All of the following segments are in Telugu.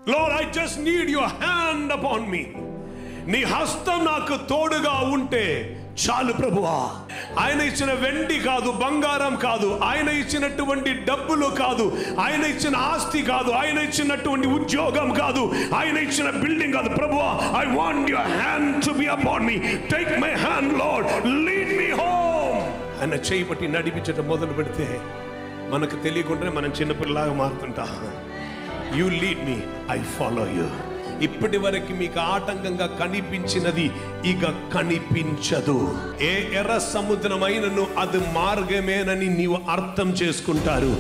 Lord, I just need your hand upon me. నీ హస్తం నాకు తోడుగా ఉంటే చాలు ప్రభువా. ఆయన ఇచ్చిన వెండి కాదు, బంగారం కాదు, ఆయన ఇచ్చినటువంటి డబ్బులు కాదు, ఆయన ఇచ్చిన ఆస్తి కాదు, ఆయన ఇచ్చినటువంటి ఉద్యోగం కాదు, ఆయన ఇచ్చిన బిల్డింగ్ కాదు. ప్రభువా, I want your hand to be upon me. Take my hand lord, lead me home. ఆయన చేయి పట్టి నడిపించడం మొదలు పెడితే మనకు తెలియకుండానే మనం చిన్నపిల్లలాగా మారుతుంటా. You lead me, I follow you. ఇప్పటి వరకు మీకు ఆటంకంగా కనిపించినది ఇక కనిపించదు. ఏ ఎర్ర సముద్రమైనను అది మార్గమేనని నీవు అర్థం చేసుకుంటారు.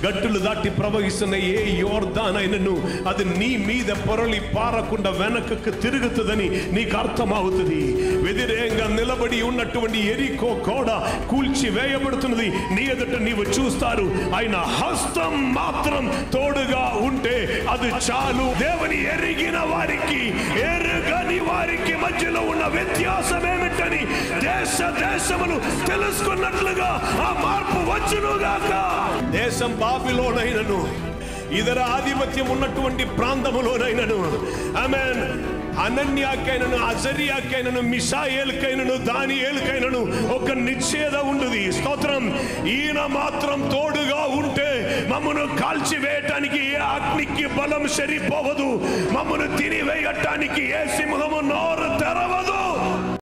గట్టులు దాటి ప్రవహిస్తున్న ఏ యోర్దాన్ అయినను అది నీ మీద పొరలి పారకుండా వెనకకు తిరుగుతుందని నీకు అర్థమవుతుంది. వ్యతిరేకంగా నిలబడి ఉన్నటువంటి ఎరికో గోడ కూల్చి వేయబడుతున్నది నీ ఎదుట నీవు చూస్తారు. ఆయన హస్తం మాత్రం తోడుగా ఉంటే అది చాలు. దేవుని ఎరిగిన వారికి, ఎరుగని వారికి మధ్యలో ఉన్న వ్యత్యాసం ఏమిటని దేశములు తెలుసుకున్నట్లుగా ఆ మార్పు వచ్చునుగాక. దేశం బాబిలోనైనను ఇతర ఆధిపత్యం ఉన్నటువంటి ప్రాంతములోనైనను, ఆమేన్, అనన్యాకైనను, అజరియాకైనను, మిషాయేల్కైనను, దానియేలుకైనను ఒక నిశ్చేద ఉండదు. స్తోత్రం. ఈయన మాత్రం తోడుగా ఉంటే మమ్మను కాల్చివేయటానికి ఏ అగ్నికి బలం సరిపోవదు. మమ్మను తినివేయటానికి ఏ సింహము నోరు తెరవదు.